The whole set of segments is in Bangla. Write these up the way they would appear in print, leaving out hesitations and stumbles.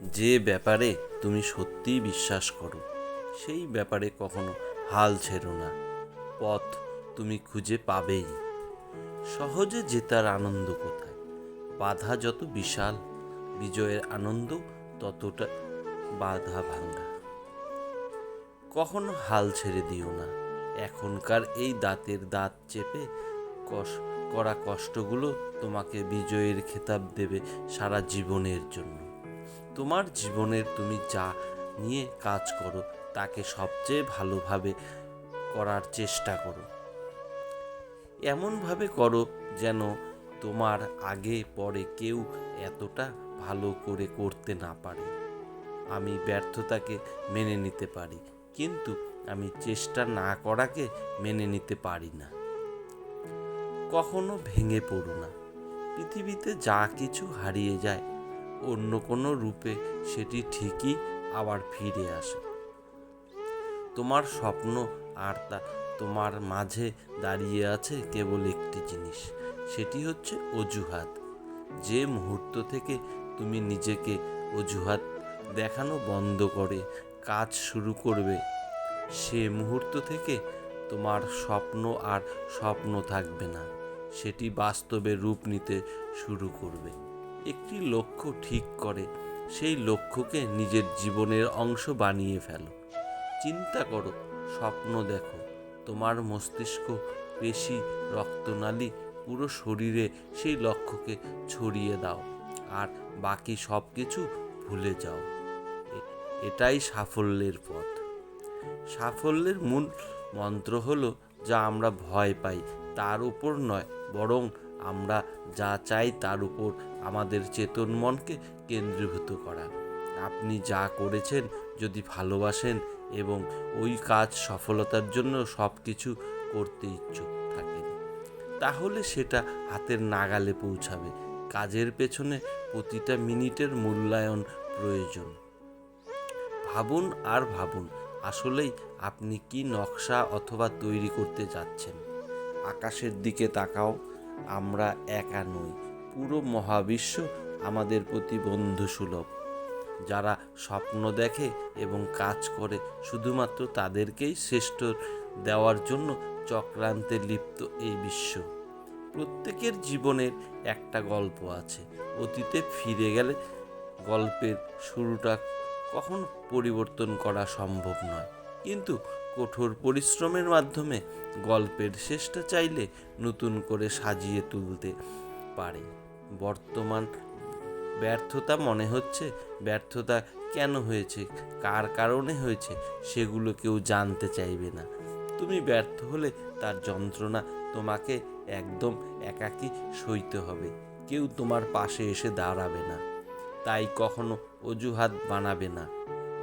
যে ব্যাপারে তুমি সত্যিই বিশ্বাস করো সেই ব্যাপারে কখনো হাল ছেড়ো না। পথ তুমি খুঁজে পাবেই। সহজে জেতার আনন্দ কোথায়? বাধা যত বিশাল, বিজয়ের আনন্দ ততটা বাধা ভাঙা। কখনো হাল ছেড়ে দিও না। এখনকার এই দাঁতের দাঁত চেপে করা কষ্টগুলো তোমাকে বিজয়ের খেতাব দেবে সারা জীবনের জন্য। তোমার জীবনের তুমি যা নিয়ে কাজ করো তাকে সবচেয়ে ভালোভাবে করার চেষ্টা করো। এমনভাবে করো যেন তোমার আগে পরে কেউ এতটা ভালো করে করতে না পারে। আমি ব্যর্থতাকে মেনে নিতে পারি, কিন্তু আমি চেষ্টা না করাকে মেনে নিতে পারি না। কখনো ভেঙে পড়ো না। পৃথিবীতে যা কিছু হারিয়ে যায়, অন্য কোনো রূপে সেটি ঠিকই আবার ফিরে আসে। তোমার স্বপ্ন আর তোমার মাঝে দাঁড়িয়ে আছে কেবল একটি জিনিস, সেটি হচ্ছে অজুহাত। যে মুহূর্ত থেকে তুমি নিজেকে অজুহাত দেখানো বন্ধ করে কাজ শুরু করবে, সে মুহূর্ত থেকে তোমার স্বপ্ন আর স্বপ্ন থাকবে না, সেটি বাস্তবে রূপ নিতে শুরু করবে। একটি লক্ষ্য ঠিক করে সেই লক্ষ্যকে নিজের জীবনের অংশ বানিয়ে ফেলো। চিন্তা করো, স্বপ্ন দেখো, তোমার মস্তিষ্ক, পেশি, রক্তনালী, পুরো শরীরে সেই লক্ষ্যকে ছড়িয়ে দাও, আর বাকি সব কিছু ভুলে যাও। এটাই সাফল্যের পথ। সাফল্যের মূল মন্ত্র হলো, যা আমরা ভয় পাই তার উপর নয়, বরং আমরা যা চাই তার উপর আমাদের চেতন মনকে কেন্দ্রীভূত করা। আপনি যা করেছেন যদি ভালোবাসেন এবং ওই কাজ সফলতার জন্য সব কিছু করতে ইচ্ছুক থাকেন, তাহলে সেটা হাতের নাগালে পৌঁছাবে। কাজের পেছনে প্রতিটা মিনিটের মূল্যায়ন প্রয়োজন। ভাবুন আর ভাবুন, আসলেই আপনি কি নকশা অথবা তৈরি করতে যাচ্ছেন। আকাশের দিকে তাকাও, আমরা একা নই, পুরো মহাবিশ্ব আমাদের প্রতি বন্ধুসুলভ। যারা স্বপ্ন দেখে এবং কাজ করে শুধুমাত্র তাদেরকেই শ্রেষ্ঠ দেওয়ার জন্য চক্রান্তে লিপ্ত এই বিশ্ব। প্রত্যেকের জীবনের একটা গল্প আছে। অতীতে ফিরে গেলে গল্পের শুরুটা কখনো পরিবর্তন করা সম্ভব নয়, কিন্তু কঠোর পরিশ্রমের মাধ্যমে গল্পের শেষটা চাইলে নতুন করে সাজিয়ে তুলতে পারে। বর্তমান ব্যর্থতা মনে হচ্ছে, ব্যর্থতা কেন হয়েছে, কার কারণে হয়েছে, সেগুলো কেউ জানতে চাইবে না। তুমি ব্যর্থ হলে তার যন্ত্রণা তোমাকে একদম একাকী সইতে হবে। কেউ তোমার পাশে এসে দাঁড়াবে না। তাই কখনো অজুহাত বানাবে না,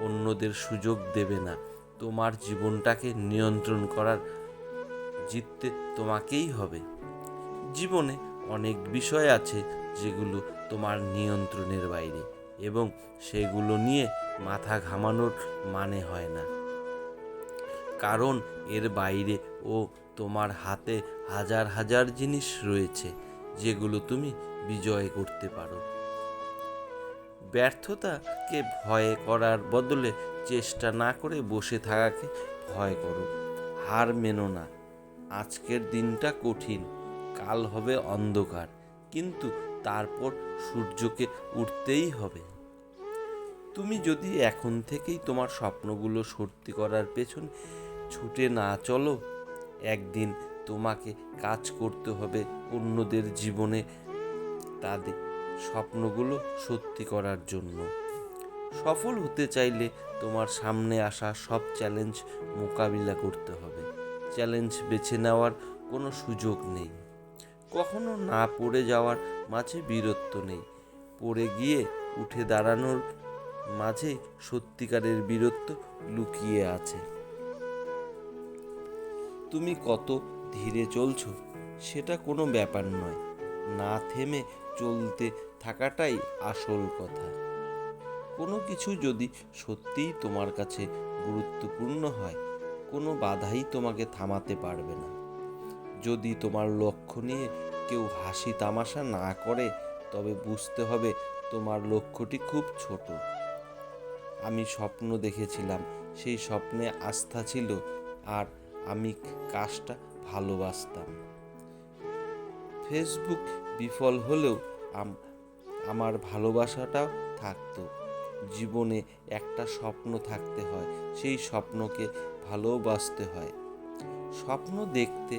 অন্যদের সুযোগ দেবে না। তোমার জীবনটাকে নিয়ন্ত্রণ করার জিততে তোমাকেই হবে। জীবনে অনেক বিষয় আছে যেগুলো তোমার নিয়ন্ত্রণের বাইরে, এবং সেগুলো নিয়ে মাথা ঘামানোর মানে হয় না, কারণ এর বাইরে ও তোমার হাতে হাজার হাজার জিনিস রয়েছে যেগুলো তুমি বিজয় করতে পারো। ব্যর্থতাকে ভয় করার বদলে চেষ্টা না করে বসে থাকাকে ভয় করো। হার মেনো না। আজকের দিনটা কঠিন, কাল হবে অন্ধকার, কিন্তু তারপর সূর্যকে উঠতেই হবে। তুমি যদি এখন থেকেই তোমার স্বপ্নগুলো সত্যি করার পেছন ছুটে না চলো, একদিন তোমাকে কাজ করতে হবে অন্যদের জীবনে তাদের স্বপ্নগুলো সত্যি করার জন্য। সফল হতে চাইলে তোমার সামনে আসা সব চ্যালেঞ্জ মোকাবিলা করতে হবে। চ্যালেঞ্জ বেছে নেওয়ার কোনো সুযোগ নেই। কখনো না পড়ে যাওয়ার মাঝে বীরত্ব নেই। পড়ে গিয়ে উঠে দাঁড়ানোর মাঝে সত্যিকারের বীরত্ব লুকিয়ে আছে। তুমি কত ধীরে চলছো সেটা কোনো ব্যাপার নয়, না থেমে চলতে থাকাটাই আসল কথা। কোনো কিছু যদি সত্যিই তোমার কাছে গুরুত্বপূর্ণ হয়, কোনো বাধাই তোমাকে থামাতে পারবে না। যদি তোমার লক্ষ্য নিয়ে কেউ হাসি তামাশা না করে, তবে বুঝতে হবে তোমার লক্ষ্যটি খুব ছোট। আমি স্বপ্ন দেখেছিলাম, সেই স্বপ্নে আস্থা ছিল, আর আমি কাজটা ভালোবাসতাম। ফেসবুক বিফল হলেও আমার ভালোবাসাটাও থাকতো। জীবনে একটা স্বপ্ন থাকতে হয়, সেই স্বপ্নকে ভালোবাসতে হয়। স্বপ্ন দেখতে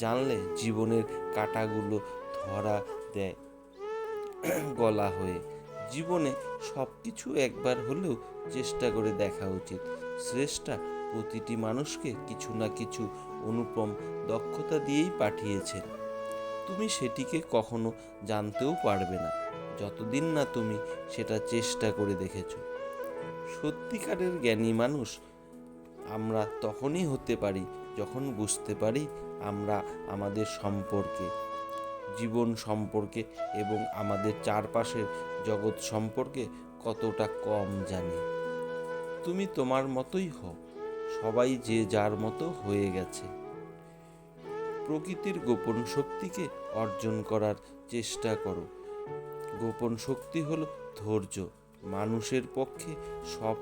জানলে জীবনের কাঁটাগুলো ধরা দেয় গলা হয়ে। জীবনে সব কিছু একবার হলেও চেষ্টা করে দেখা উচিত। স্রষ্টা প্রতিটি মানুষকে কিছু না কিছু অনুপম দক্ষতা দিয়েই পাঠিয়েছেন। তুমি সেটিকে কখনো জানতেও পারবে না, যতদিন না তুমি সেটা চেষ্টা করে দেখেছো। সত্যিকারের জ্ঞানী মানুষ আমরা তখনই হতে পারি যখন বুঝতে পারি আমরা আমাদের সম্পর্কে, জীবন সম্পর্কে এবং আমাদের চারপাশের জগৎ সম্পর্কে কতটা কম জানি। তুমি তোমার মতোই হও, সবাই যে যার মতো হয়ে গেছে। প্রকৃতির গোপন শক্তিকে অর্জন করার চেষ্টা করো। গোপন শক্তি হলো ধৈর্য। মানুষের পক্ষে সব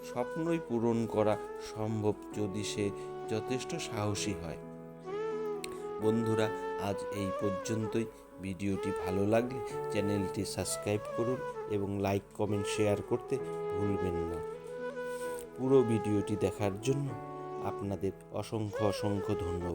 স্বপ্নই পূরণ করা সম্ভব যদি সে যথেষ্ট সাহসী হয়। বন্ধুরা, আজ এই পর্যন্তই। ভিডিওটি ভালো লাগলে চ্যানেলটি সাবস্ক্রাইব করুন এবং লাইক, কমেন্ট, শেয়ার করতে ভুলবেন না। পুরো ভিডিওটি দেখার জন্য আপনাদের অসংখ্য ধন্যবাদ।